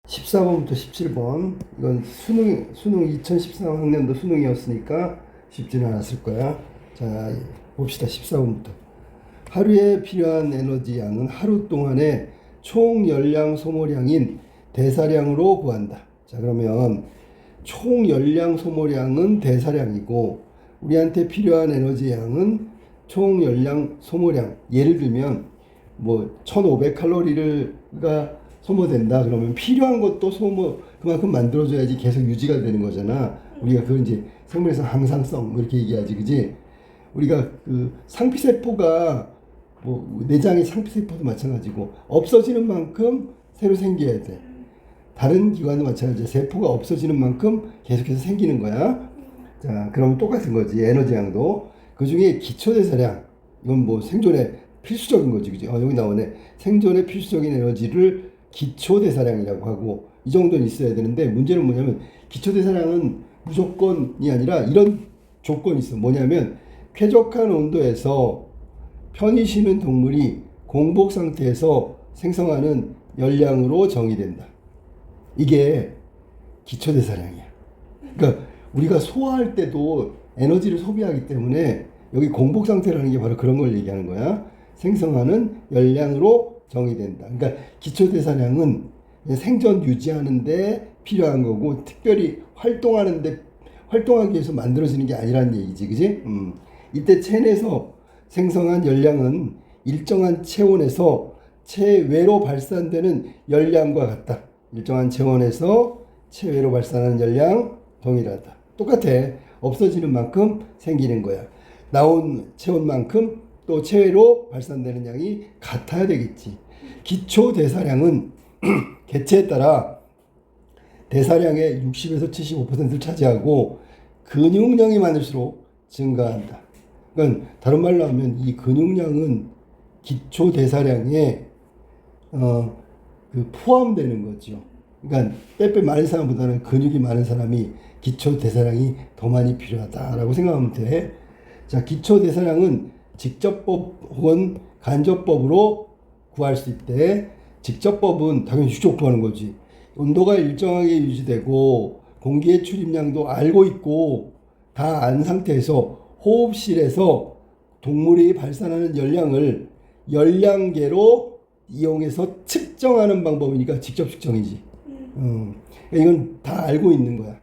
14번부터 17번. 이건 수능 2013 학년도 수능이었으니까 쉽지는 않았을 거야. 자, 봅시다. 14번부터. 하루에 필요한 에너지 양은 하루 동안의 총 열량 소모량인 대사량으로 구한다. 자, 그러면 총 열량 소모량은 대사량이고 우리한테 필요한 에너지 양은 총 열량 소모량. 예를 들면 뭐 1500칼로리가 소모된다. 그러면 필요한 것도 그만큼 만들어줘야지 계속 유지가 되는 거잖아. 우리가 그걸 이제 생물에서 항상성 뭐 이렇게 얘기하지, 그지? 우리가 그 상피세포가 뭐 내장의 상피세포도 마찬가지고 없어지는 만큼 새로 생겨야 돼. 다른 기관도 마찬가지야. 세포가 없어지는 만큼 계속해서 생기는 거야. 자, 그러면 똑같은 거지. 에너지 양도. 그 중에 기초대사량. 이건 뭐 생존에 필수적인 거지, 그지? 여기 나오네. 생존에 필수적인 에너지를 기초대사량이라고 하고, 이 정도는 있어야 되는데, 문제는 뭐냐면, 기초대사량은 무조건이 아니라 이런 조건이 있어. 뭐냐면, 쾌적한 온도에서 편히 쉬는 동물이 공복 상태에서 생성하는 열량으로 정의된다. 이게 기초대사량이야. 그러니까 우리가 소화할 때도 에너지를 소비하기 때문에 여기 공복 상태라는 게 바로 그런 걸 얘기하는 거야. 생성하는 열량으로 정의된다. 그러니까 기초대사량은 생존 유지하는데 필요한 거고 특별히 활동하기 위해서 만들어지는 게 아니라는 얘기지, 그지? 이때 체내에서 생성한 열량은 일정한 체온에서 체외로 발산되는 열량과 같다. 일정한 체온에서 체외로 발산하는 열량 동일하다. 똑같아. 없어지는 만큼 생기는 거야. 나온 체온만큼 또 체외로 발산되는 양이 같아야 되겠지. 기초 대사량은 개체에 따라 대사량의 60에서 75%를 차지하고 근육량이 많을수록 증가한다. 그러니까 다른 말로 하면 이 근육량은 기초 대사량에 포함되는 거죠. 그러니까 빼빼 많은 사람보다는 근육이 많은 사람이 기초 대사량이 더 많이 필요하다라고 생각하면 돼. 자, 기초 대사량은 직접법 혹은 간접법으로 구할 수 있대. 직접법은 당연히 직접 구하는 거지. 온도가 일정하게 유지되고 공기의 출입량도 알고 있고 다 안 상태에서 호흡실에서 동물이 발산하는 열량을 열량계로 이용해서 측정하는 방법이니까 직접 측정이지. 이건 다 알고 있는 거야.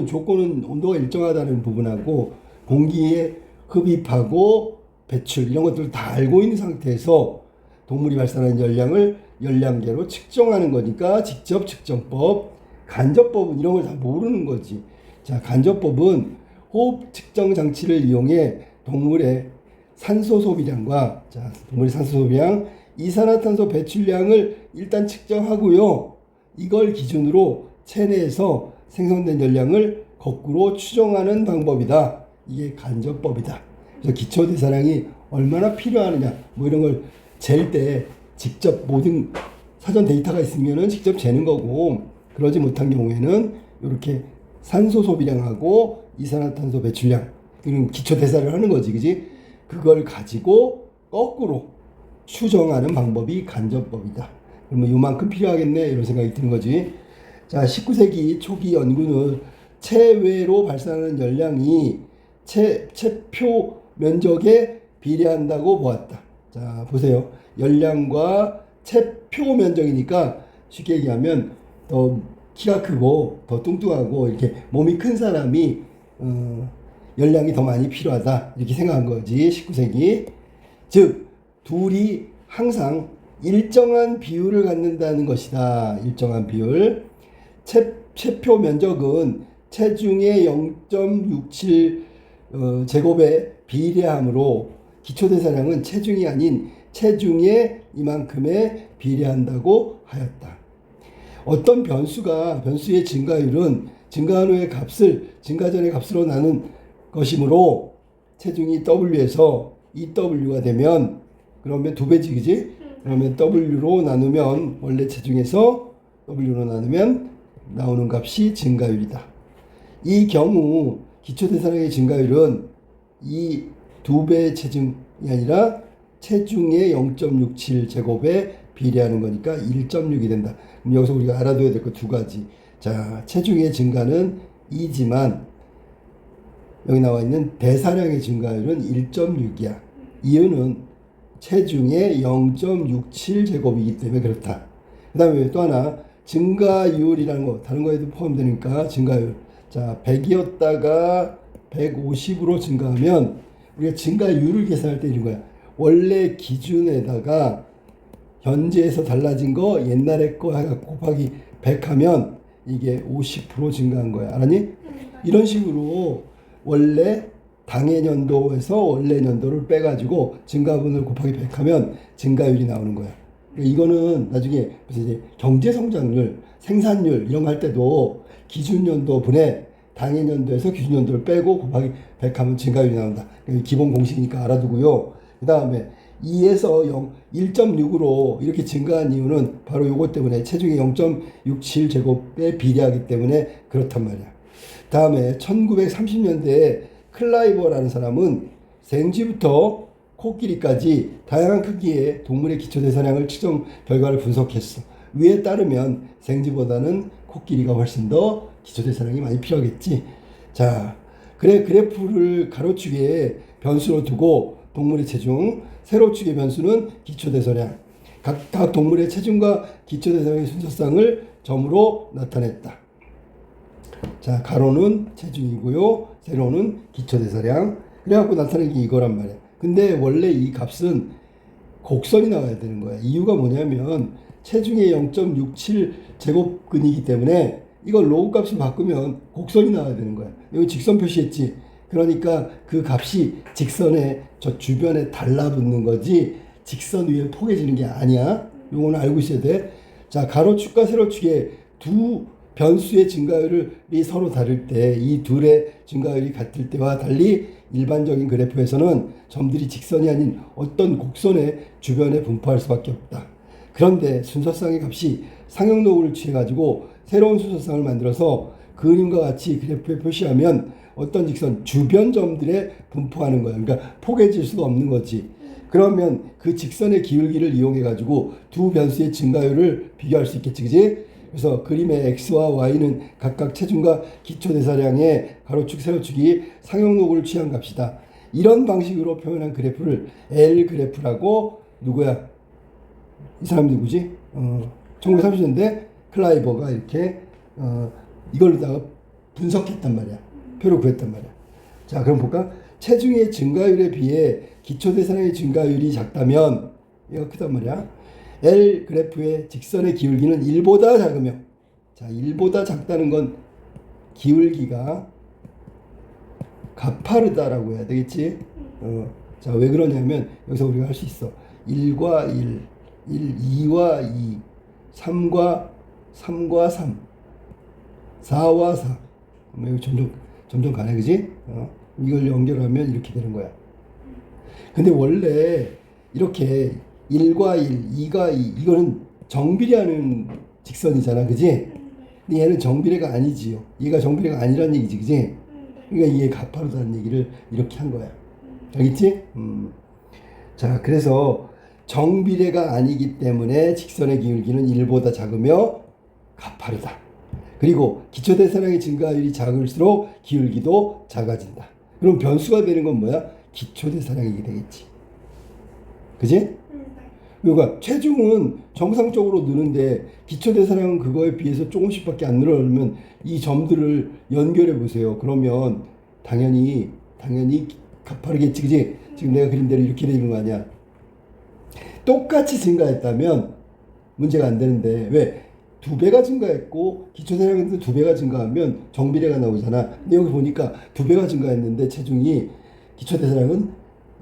조건은 온도가 일정하다는 부분하고 공기에 흡입하고 배출 이런 것들을 다 알고 있는 상태에서 동물이 발산하는 열량을 열량계로 측정하는 거니까 직접 측정법. 간접법은 이런 걸 다 모르는 거지. 자, 간접법은 호흡 측정 장치를 이용해 동물의 산소 소비량과 동물의 산소 소비량, 이산화탄소 배출량을 일단 측정하고요. 이걸 기준으로 체내에서 생성된 열량을 거꾸로 추정하는 방법이다. 이게 간접법이다. 그래서 기초대사량이 얼마나 필요하느냐 뭐 이런 걸 잴 때 직접 모든 사전 데이터가 있으면은 직접 재는 거고, 그러지 못한 경우에는 이렇게 산소 소비량하고 이산화탄소 배출량 이런 기초대사를 하는 거지, 그지? 그걸 가지고 거꾸로 추정하는 방법이 간접법이다. 그러면 요만큼 필요하겠네 이런 생각이 드는 거지. 자, 19세기 초기 연구는 체외로 발산하는 열량이 체표 면적에 비례한다고 보았다. 자, 보세요. 열량과 체표 면적이니까 쉽게 얘기하면 더 키가 크고 더 뚱뚱하고 이렇게 몸이 큰 사람이 열량이 더 많이 필요하다 이렇게 생각한 거지. 19세기. 즉 둘이 항상 일정한 비율을 갖는다는 것이다. 일정한 비율. 체표 면적은 체중의 0.67 제곱에 비례하므로 기초대사량은 체중이 아닌 체중의 이만큼에 비례한다고 하였다. 어떤 변수의 증가율은 증가한 후의 값을 증가 전의 값으로 나눈 것이므로 체중이 W에서 EW가 되면 그러면 2배지, 그지? 그러면 W로 나누면 원래 체중에서 W로 나누면 나오는 값이 증가율이다. 이 경우 기초대사량의 증가율은 이 2배 체중이 아니라 체중의 0.67 제곱에 비례하는 거니까 1.6이 된다. 그럼 여기서 우리가 알아둬야 될 거 두 가지. 자, 체중의 증가는 2지만 여기 나와 있는 대사량의 증가율은 1.6이야. 이유는 체중의 0.67제곱이기 때문에 그렇다. 그 다음에 또 하나 증가율이라는 거 다른 거에도 포함되니까 증가율. 자, 100이었다가 150으로 증가하면 우리가 증가율을 계산할 때 이런 거야. 원래 기준에다가 현재에서 달라진 거 옛날에 거 곱하기 100 하면 이게 50% 증가한 거야. 알았니? 이런 식으로 원래 당해년도에서 원래 년도를 빼가지고 증가분을 곱하기 100 하면 증가율이 나오는 거야. 이거는 나중에 무슨 이제 경제성장률, 생산율 이런 거 할 때도 기준연도분에 당해년도에서 기준연도를 빼고 곱하기 100 하면 증가율이 나온다. 기본 공식이니까 알아두고요. 그 다음에 2에서 1.6으로 이렇게 증가한 이유는 바로 요것 때문에 체중의 0.67제곱에 비례하기 때문에 그렇단 말이야. 다음에 1930년대에 클라이버라는 사람은 생쥐부터 코끼리까지 다양한 크기의 동물의 기초대사량을 측정 결과를 분석했어. 위에 따르면 생쥐보다는 코끼리가 훨씬 더 기초대사량이 많이 필요하겠지. 자, 그래 그래프를 가로축에 변수로 두고 동물의 체중, 세로축의 변수는 기초대사량, 각 동물의 체중과 기초대사량의 순서상을 점으로 나타냈다. 자, 가로는 체중이고요, 세로는 기초대사량. 그래갖고 나타낸 게 이거란 말이야. 근데 원래 이 값은 곡선이 나와야 되는 거야. 이유가 뭐냐면 체중의 0.67제곱근이기 때문에 이걸 로그 값을 바꾸면 곡선이 나와야 되는 거야. 여기 직선 표시했지. 그러니까 그 값이 직선의 저 주변에 달라붙는 거지 직선 위에 포개지는 게 아니야. 요거는 알고 있어야 돼. 자, 가로축과 세로축의 두 변수의 증가율이 서로 다를 때 이 둘의 증가율이 같을 때와 달리 일반적인 그래프에서는 점들이 직선이 아닌 어떤 곡선의 주변에 분포할 수밖에 없다. 그런데 순서상의 값이 상형로그를 취해가지고 새로운 순서상을 만들어서 그림과 같이 그래프에 표시하면 어떤 직선 주변 점들에 분포하는 거야. 그러니까 포개질 수가 없는 거지. 그러면 그 직선의 기울기를 이용해가지고 두 변수의 증가율을 비교할 수 있겠지, 그지? 그래서 그림의 x와 y는 각각 체중과 기초대사량의 가로축, 세로축이 상형로그를 취한 값이다. 이런 방식으로 표현한 그래프를 L 그래프라고 누구야? 이 사람이 누구지? 1930년대 클라이버가 이렇게 이걸로다가 분석했단 말이야. 표로 구했단 말이야. 자, 그럼 볼까? 체중의 증가율에 비해 기초대사량의 증가율이 작다면 얘가 크단 말이야. L 그래프의 직선의 기울기는 1보다 작으며, 자, 1보다 작다는 건 기울기가 가파르다라고 해야 되겠지? 자, 왜 그러냐면 여기서 우리가 할 수 있어. 1과 1, 2와 2, 3과 3, 4와 4. 여기 점점 가네, 그지? 이걸 연결하면 이렇게 되는 거야. 근데 원래 이렇게 1과 1, 2과 2, 이거는 정비례하는 직선이잖아, 그지? 근데 얘는 정비례가 아니지요. 얘가 정비례가 아니란 얘기지, 그지? 그러니까 이게 가파르다는 얘기를 이렇게 한 거야. 알겠지? 자, 그래서 정비례가 아니기 때문에 직선의 기울기는 1보다 작으며 가파르다. 그리고 기초대사량의 증가율이 작을수록 기울기도 작아진다. 그럼 변수가 되는 건 뭐야? 기초대사량이 되겠지. 그지? 그러니까 체중은 정상적으로 느는데 기초대사량은 그거에 비해서 조금씩밖에 안 늘어나면 이 점들을 연결해 보세요. 그러면 당연히 가파르겠지, 그지? 지금 내가 그린 대로 이렇게 되는 거 아니야? 똑같이 증가했다면 문제가 안 되는데 왜? 2배가 증가했고 기초대사량도 2배가 증가하면 정비례가 나오잖아. 근데 여기 보니까 2배가 증가했는데 체중이 기초대사량은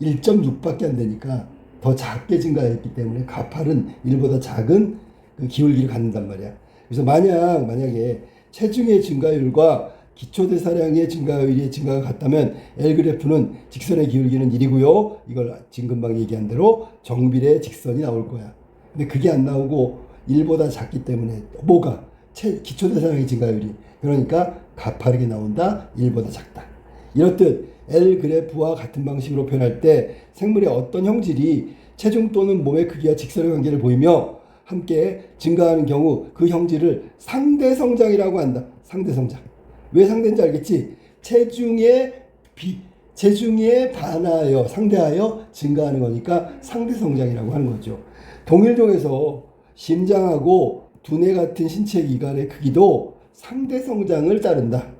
1.6밖에 안 되니까 더 작게 증가했기 때문에 가파른 1보다 작은 그 기울기를 갖는단 말이야. 그래서 만약에 체중의 증가율과 기초대사량의 증가율의 증가가 같다면 L 그래프는 직선의 기울기는 1이고요. 이걸 지금 금방 얘기한 대로 정비례 직선이 나올 거야. 근데 그게 안 나오고 1보다 작기 때문에 뭐가? 기초대사량의 증가율이. 그러니까 가파르게 나온다. 1보다 작다. 이렇듯 L 그래프와 같은 방식으로 표현할 때 생물의 어떤 형질이 체중 또는 몸의 크기와 직선의 관계를 보이며 함께 증가하는 경우 그 형질을 상대성장이라고 한다. 상대성장. 왜 상대인지 알겠지? 체중에 반하여 상대하여 증가하는 거니까 상대성장이라고 하는 거죠. 동일종에서 심장하고 두뇌 같은 신체 기관의 크기도 상대성장을 따른다.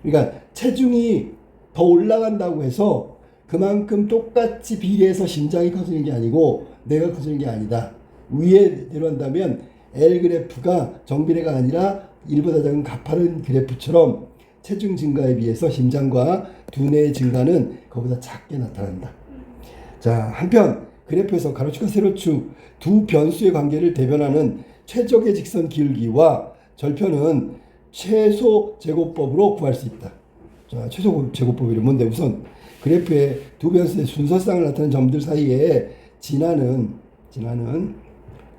그러니까 체중이 더 올라간다고 해서 그만큼 똑같이 비례해서 심장이 커지는 게 아니고 뇌가 커지는 게 아니다. 위에대로 한다면 L 그래프가 정비례가 아니라 1보다 작은 가파른 그래프처럼 체중 증가에 비해서 심장과 두뇌의 증가는 그보다 작게 나타난다. 자, 한편 그래프에서 가로축과 세로축 두 변수의 관계를 대변하는 최적의 직선 기울기와 절편은 최소 제곱법으로 구할 수 있다. 자, 최소 제곱법이 뭔데? 우선 그래프의 두 변수의 순서상을 나타내는 점들 사이에 지나는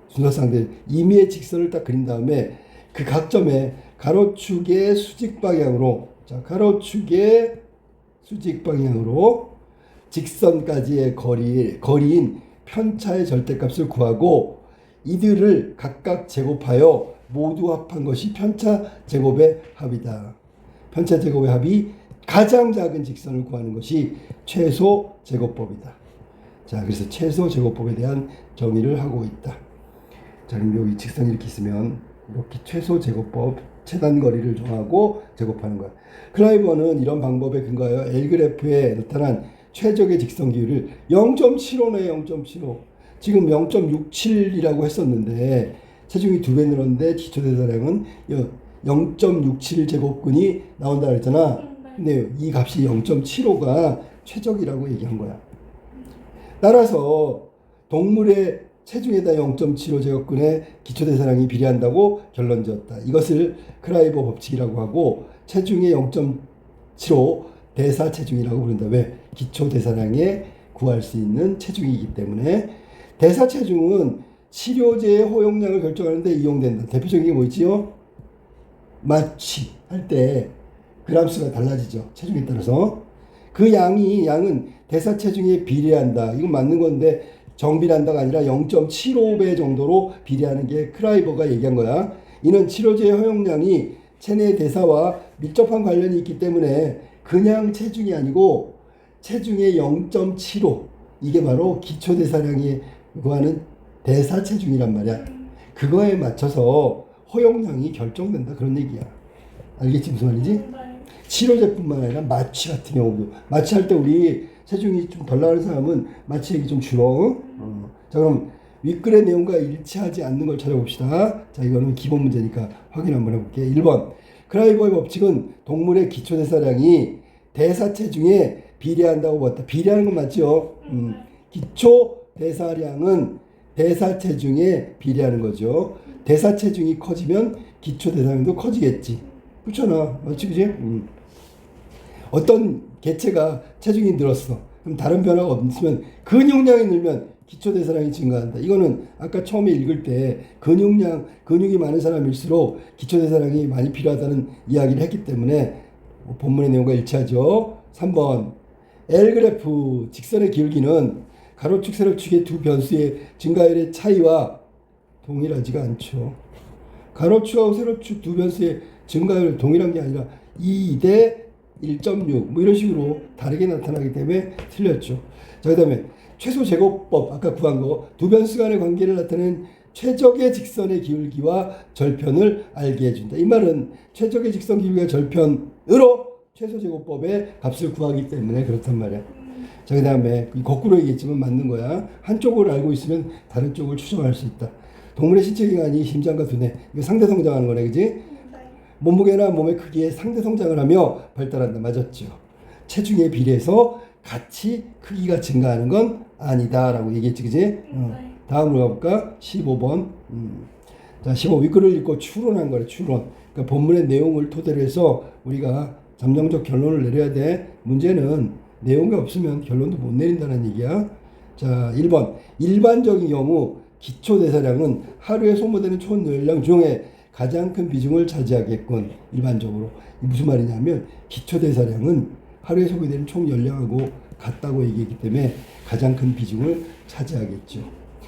순서상들 임의의 직선을 딱 그린 다음에 그 각 점에 가로축의 수직 방향으로, 자, 가로축의 수직 방향으로 직선까지의 거리인 편차의 절대값을 구하고 이들을 각각 제곱하여 모두 합한 것이 편차 제곱의 합이다. 편차 제곱의 합이 가장 작은 직선을 구하는 것이 최소 제곱법이다. 자, 그래서 최소 제곱법에 대한 정의를 하고 있다. 자, 그럼 여기 직선이 이렇게 있으면 이렇게 최소 제곱법 최단 거리를 정하고 제곱하는 거야. 클라이버는 이런 방법에 근거하여 L 그래프에 나타난 최적의 직선 기울을 0.75네. 0.75. 지금 0.67이라고 했었는데 체중이 2배 늘었는데 기초대사량은 0.67 제곱근이 나온다 그랬잖아. 근데 이 값이 0.75가 최적이라고 얘기한 거야. 따라서 동물의 체중에다 0.75 제곱근의 기초대사량이 비례한다고 결론 지었다. 이것을 크라이버 법칙이라고 하고 체중의 0.75 대사체중이라고 부른다. 왜? 기초대사량에 구할 수 있는 체중이기 때문에. 대사체중은 치료제의 허용량을 결정하는 데 이용된다. 대표적인 게 뭐 있지요? 마취할 때 그람수가 달라지죠. 체중에 따라서. 그 양은 대사체중에 비례한다. 이건 맞는 건데 정비례한다가 아니라 0.75배 정도로 비례하는 게 크라이버가 얘기한 거야. 이는 치료제의 허용량이 체내 대사와 밀접한 관련이 있기 때문에 그냥 체중이 아니고 체중의 0.75 이게 바로 기초대사량이 구하는 대사체중이란 말이야. 그거에 맞춰서 허용량이 결정된다 그런 얘기야. 알겠지 무슨 말인지? 치료제뿐만 아니라 마취 같은 경우도 마취할 때 우리 체중이 좀 덜 나가는 사람은 마취 액이 좀 줄어. 자, 그럼 윗글의 내용과 일치하지 않는 걸 찾아봅시다. 자, 이거는 기본 문제니까 확인 한번 해볼게. 1번 크라이버의 법칙은 동물의 기초대사량이 대사체중에 비례한다고 봤다. 비례하는 건 맞죠? 기초대사량은 대사체중에 비례하는 거죠. 대사체중이 커지면 기초대사량도 커지겠지. 그렇잖아. 맞지, 그지? 어떤 개체가 체중이 늘었어. 그럼 다른 변화가 없으면 근육량이 늘면 기초대사량이 증가한다. 이거는 아까 처음에 읽을 때 근육이 많은 사람일수록 기초대사량이 많이 필요하다는 이야기를 했기 때문에 본문의 내용과 일치하죠. 3번 L 그래프 직선의 기울기는 가로축 세로축의 두 변수의 증가율의 차이와 동일하지가 않죠. 가로축하고 세로축 두 변수의 증가율 동일한 게 아니라 2대 1.6 뭐 이런 식으로 다르게 나타나기 때문에 틀렸죠. 자, 그 다음에 최소 제곱법 아까 구한 거 두 변수 간의 관계를 나타내는 최적의 직선의 기울기와 절편을 알게 해준다. 이 말은 최적의 직선 기울기와 절편으로 최소 제곱법의 값을 구하기 때문에 그렇단 말이야. 자, 그 다음에 거꾸로 얘기했지만 맞는 거야. 한쪽을 알고 있으면 다른 쪽을 추정할 수 있다. 동물의 신체 기관이 심장과 두뇌 이거 상대 성장하는 거네, 그지? 몸무게나 몸의 크기에 상대 성장을 하며 발달한다. 맞았죠. 체중에 비례해서 같이 크기가 증가하는 건 아니다라고 얘기했지, 그지? 다음으로 가볼까? 15번. 자, 15 윗글을 읽고 추론한 거래. 추론. 그러니까 본문의 내용을 토대로 해서 우리가 잠정적 결론을 내려야 돼. 문제는 내용이 없으면 결론도 못 내린다는 얘기야. 자, 1번. 일반적인 경우 기초대사량은 하루에 소모되는 총열량 중에 가장 큰 비중을 차지하겠군. 일반적으로. 이 무슨 말이냐면 기초대사량은 하루에 소비되는 총열량하고 같다고 얘기했기 때문에 가장 큰 비중을 차지하겠죠.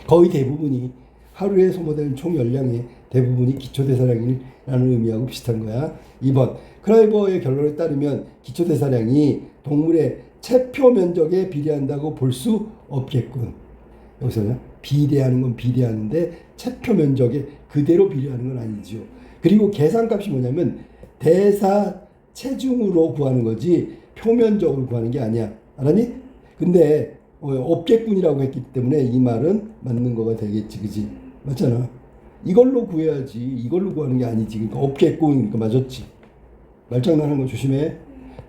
거의 대부분이 하루에 소모되는 총 열량의 대부분이 기초대사량이라는 의미하고 비슷한 거야. 2번 크라이버의 결론에 따르면 기초대사량이 동물의 체표 면적에 비례한다고 볼 수 없겠군. 여기서는 비례하는 건 비례하는데 체표 면적에 그대로 비례하는 건 아니죠. 그리고 계산값이 뭐냐면 대사 체중으로 구하는 거지 표면적으로 구하는 게 아니야. 알았니? 근데 없겠군이라고 했기 때문에 이 말은 맞는 거가 되겠지. 그지? 맞잖아. 이걸로 구해야지. 이걸로 구하는 게 아니지. 그러니까 없겠군이니까 맞았지. 말장난하는 거 조심해.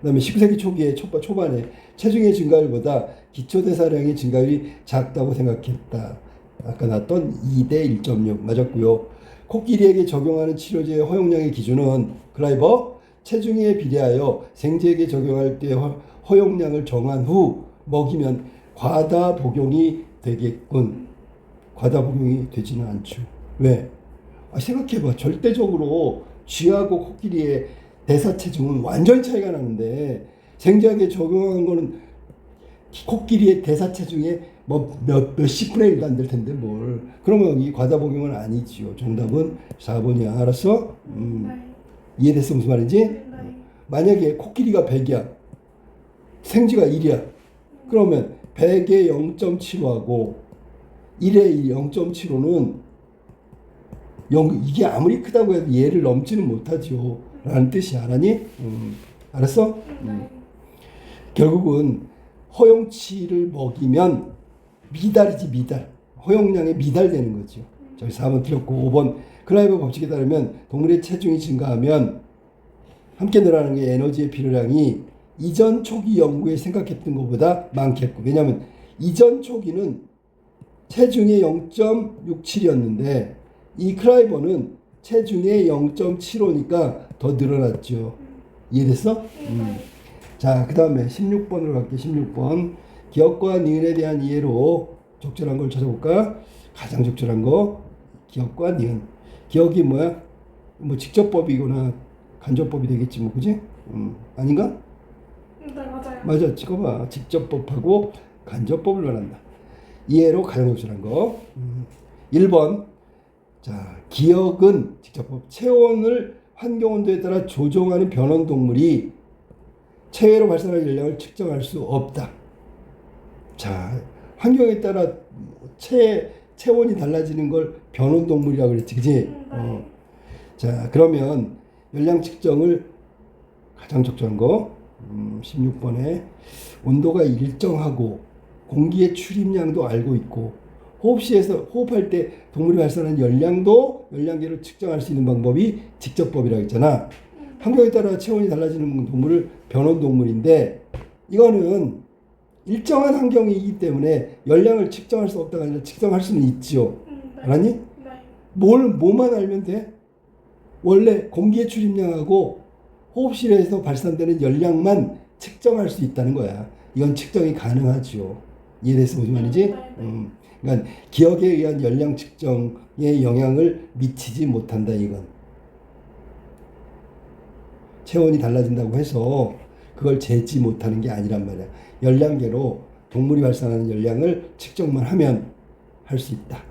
그 다음에 19세기 초기에 초반에 체중의 증가율보다 기초대사량의 증가율이 작다고 생각했다. 아까 나왔던 2대 1.6 맞았고요. 코끼리에게 적용하는 치료제의 허용량의 기준은 클라이버 체중에 비례하여 생쥐에게 적용할 때 허용량을 정한 후 먹이면 과다 복용이 되겠군. 과다 복용이 되지는 않죠. 왜? 생각해봐. 절대적으로 쥐하고 코끼리의 대사 체중은 완전히 차이가 나는데 생쥐에게 적용한 거는 코끼리의 대사 체중에 뭐 몇십 분의 1도 안 될 텐데 뭘. 그러면 이 과다 복용은 아니지요. 정답은 4번이야. 알았어? 이해됐어? 무슨 말인지? 만약에 코끼리가 100이야. 생쥐가 1이야. 그러면 100에 0.75하고 1에 0.75는 이게 아무리 크다고 해도 얘를 넘지는 못하죠. 라는 뜻이 알았니? 알았어? 결국은 허용치를 먹이면 미달이지 미달. 허용량에 미달되는 거죠. 저기 4번 틀렸고 5번 클라이버 법칙에 따르면 동물의 체중이 증가하면 함께 늘어나는 게 에너지의 필요량이 이전 초기 연구에 생각했던 것보다 많겠고 왜냐하면 이전 초기는 체중의 0.67이었는데 이 클라이버는 체중의 0.75니까 더 늘어났죠. 이해됐어? 자, 그 다음에 16번으로 갈게. 16번 기억과 니은에 대한 이해로 적절한 걸 찾아볼까? 가장 적절한 거 기억과 니은. 기억이 뭐야? 뭐 직접법이거나 간접법이 되겠지 뭐 그지? 아닌가? 네, 맞아요. 맞아. 찍어봐. 직접법하고 간접법을 말한다. 이해로 가장 적절한 거. 1번 자, 기억은 직접법. 체온을 환경 온도에 따라 조정하는 변온동물이 체외로 발산하는 열량을 측정할 수 없다. 자, 환경에 따라 체온이 달라지는 걸 변온동물이라고 그랬지, 그지? 자, 그러면 열량 측정을 가장 적절한 거 16번에 온도가 일정하고 공기의 출입량도 알고 있고 호흡시에서 호흡할 때 동물이 발산하는 열량계를 측정할 수 있는 방법이 직접법이라고 했잖아. 환경에 따라 체온이 달라지는 동물을 변온동물인데 이거는 일정한 환경이기 때문에 열량을 측정할 수 없다가 아니라 측정할 수는 있죠. 네. 알았니? 네. 뭐만 알면 돼? 원래 공기의 출입량하고 호흡실에서 발산되는 열량만 측정할 수 있다는 거야. 이건 측정이 가능하죠. 이해됐어? 무슨 말인지? 그러니까 기억에 의한 열량 측정에 영향을 미치지 못한다 이건. 체온이 달라진다고 해서 그걸 재지 못하는 게 아니란 말이야. 열량계로 동물이 발산하는 열량을 측정만 하면 할 수 있다.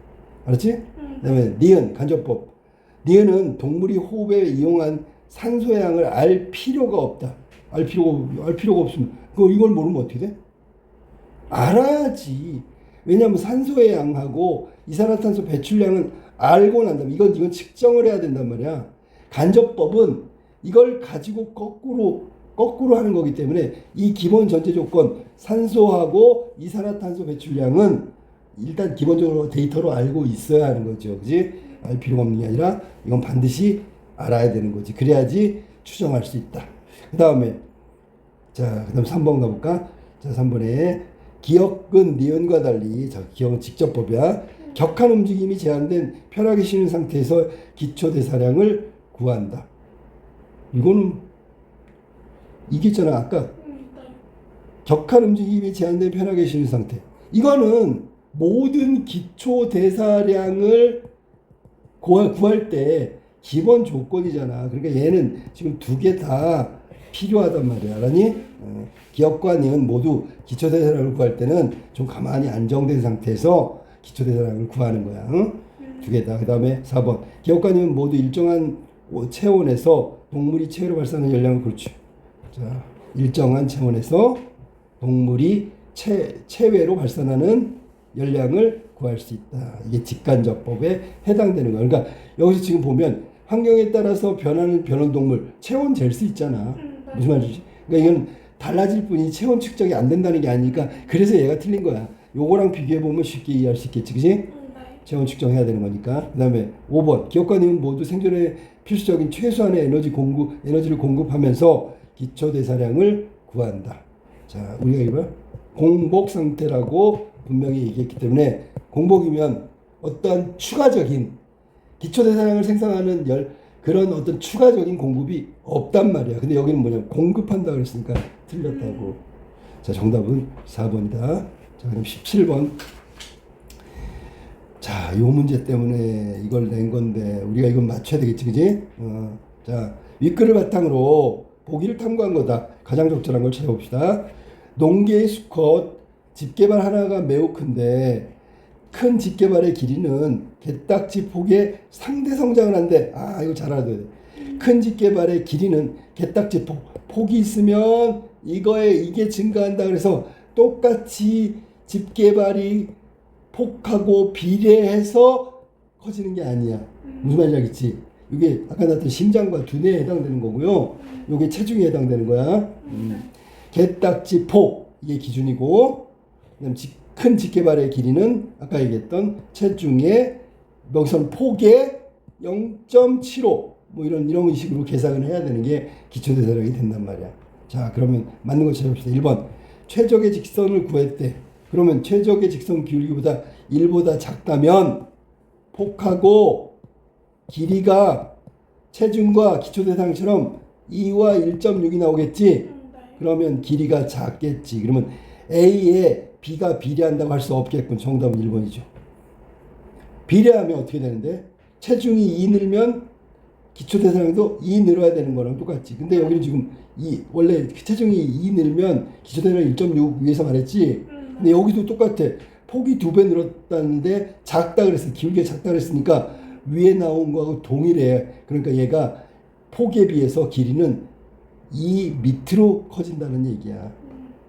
알았지? 그다음에 니은 간접법. 니은은 동물이 호흡에 이용한 산소의 양을 알 필요가 없다. 알 필요가 없으면 이걸 모르면 어떻게 돼? 알아야지. 왜냐하면 산소의 양하고 이산화탄소 배출량은 알고 난다면 이건 측정을 해야 된단 말이야. 간접법은 이걸 가지고 거꾸로 하는 거기 때문에 이 기본 전제 조건 산소하고 이산화탄소 배출량은 일단 기본적으로 데이터로 알고 있어야 하는 거죠. 그지? 알 필요가 없는 게 아니라 이건 반드시 알아야 되는 거지. 그래야지 추정할 수 있다. 그 다음에 자, 그다음 3번 가볼까? 자, 3번에 기억은 니은과 달리 자, 기억은 직접법이야. 격한 움직임이 제한된 편하게 쉬는 상태에서 기초 대사량을 구한다. 이거는 이게 있잖아 아까 격한 움직임이 제한된 편하게 쉬는 상태. 이거는 모든 기초 대사량을 구할 때 기본 조건이잖아. 그러니까 얘는 지금 두 개 다 필요하단 말이야. 알았니? 기억과 니은 모두 기초 대사량을 구할 때는 좀 가만히 안정된 상태에서 기초 대사량을 구하는 거야. 응? 두 개다. 그 다음에 4번. 기억관념은 모두 일정한 체온에서 동물이 체외로 발산하는 열량을 그렇죠. 자, 일정한 체온에서 동물이 체외로 발산하는 열량을 구할 수 있다. 이게 직간접법에 해당되는 거야. 그러니까 여기서 지금 보면 환경에 따라서 변하는 변온동물 체온 잴 수 있잖아. 무슨 말이지? 그러니까 이건 달라질 뿐이 체온 측정이 안 된다는 게 아니니까 그래서 얘가 틀린 거야. 요거랑 비교해 보면 쉽게 이해할 수 있겠지, 그지? 체온 측정해야 되는 거니까. 그 다음에 5번. 기억관념은 모두 생존에 필수적인 최소한의 에너지를 공급하면서 기초 대사량을 구한다. 자, 우리가 이거 공복 상태라고 분명히 얘기했기 때문에 공복이면 어떠한 추가적인 기초 대사량을 생성하는 그런 어떤 추가적인 공급이 없단 말이야. 근데 여기는 뭐냐면 공급한다 그랬으니까 틀렸다고. 자, 정답은 4번이다. 자, 그럼 17번. 자, 요 문제 때문에 이걸 낸 건데 우리가 이건 맞춰야 되겠지, 그지? 자, 윗글을 바탕으로 보기를 탐구한 거다. 가장 적절한 걸 찾아봅시다. 농계의 수컷 집게발 하나가 매우 큰데 큰 집게발의 길이는 게딱지 폭의 상대 성장을 한대. 아, 이거 잘 알아둬야 돼. 큰 집게발의 길이는 게딱지 폭이 있으면 이게 증가한다. 그래서 똑같이 집게발이 폭하고 비례해서 커지는 게 아니야. 무슨 말인지 알겠지? 이게 아까 나왔던 심장과 두뇌에 해당되는 거고요. 이게 체중에 해당되는 거야. 게딱지 폭 이게 기준이고, 그다음 큰 집게발의 길이는 아까 얘기했던 체중의 여기서는 폭의 0.75 뭐 이런 식으로 계산을 해야 되는 게 기초대사량이 된단 말이야. 자, 그러면 맞는 거 찾아봅시다. 1번. 최적의 직선을 구했대. 그러면 최적의 직선 기울기보다 1보다 작다면 폭하고 길이가 체중과 기초대사량처럼 2와 1.6이 나오겠지? 그러면 길이가 작겠지. 그러면 A에 B가 비례한다고 할 수 없겠군. 정답은 1번이죠. 비례하면 어떻게 되는데? 체중이 2 늘면 기초대사량도 2 늘어야 되는 거랑 똑같지. 근데 여기는 지금 원래 체중이 2 늘면 기초대사량 1.6 위에서 말했지. 근데 여기도 똑같아. 폭이 2배 늘었다는데 작다 그랬어. 기울기가 작다 그랬으니까 위에 나온 거하고 동일해. 그러니까 얘가 폭에 비해서 길이는 2 밑으로 커진다는 얘기야.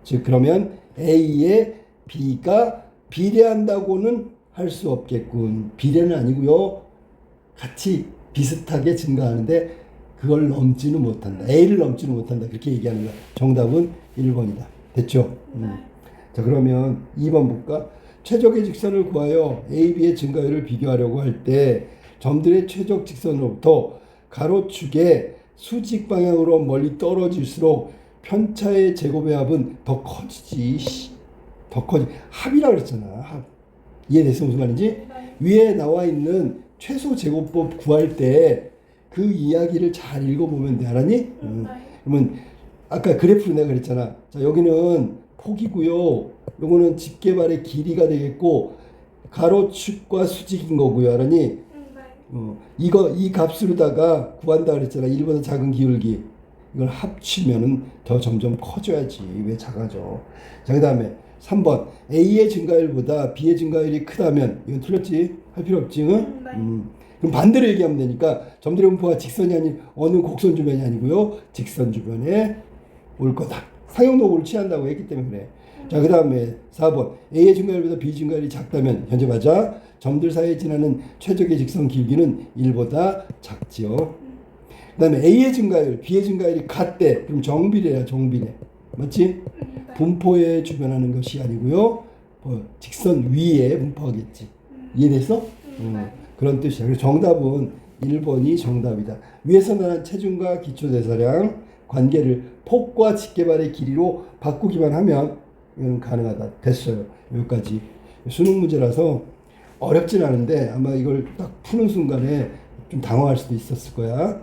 즉 그러면 A에 B가 비례한다고는 할 수 없겠군. 비례는 아니고요. 같이 비슷하게 증가하는데 그걸 넘지는 못한다. A를 넘지는 못한다. 그렇게 얘기하는 거야. 정답은 1번이다. 됐죠? 자, 그러면 2번 볼까? 최적의 직선을 구하여 A, B의 증가율을 비교하려고 할 때 점들의 최적 직선으로부터 가로축의 수직 방향으로 멀리 떨어질수록 편차의 제곱의 합은 더 커지지. 더 커지. 합이라고 그랬잖아. 합. 이해됐어? 무슨 말인지? 위에 나와 있는 최소 제곱법 구할 때 그 이야기를 잘 읽어보면 돼. 알았니? 그러면 아까 그래프로 내가 그랬잖아. 자, 여기는 폭이고요. 요거는 집게발의 길이가 되겠고 가로축과 수직인 거고요. 알았니? 이 값으로다가 구한다 그랬잖아. 1보다 작은 기울기. 이걸 합치면은 더 점점 커져야지. 왜 작아져? 자, 그 다음에 3번. A의 증가율보다 B의 증가율이 크다면, 이건 틀렸지? 할 필요 없지? 응? 그럼 반대로 얘기하면 되니까 점들의 분포가 직선이 아닌 어느 곡선 주변이 아니고요. 직선 주변에 올 거다. 상용노고를 취한다고 했기 때문에 그래. 자, 그 다음에 4번. A의 증가율보다 B 증가율이 작다면, 현재 맞아. 점들 사이에 지나는 최적의 직선 길기는 1보다 작지요. 그 다음에 A의 증가율, B의 증가율이 같대. 그럼 정비례야, 정비례. 맞지? 분포에 주변하는 것이 아니고요. 직선 위에 분포하겠지. 이해됐어? 그런 뜻이야. 그래서 정답은 1번이 정답이다. 위에서 말한 체중과 기초대사량 관계를 폭과 집게발의 길이로 바꾸기만 하면 이건 가능하다. 됐어요. 여기까지. 수능 문제라서 어렵진 않은데 아마 이걸 딱 푸는 순간에 좀 당황할 수도 있었을 거야.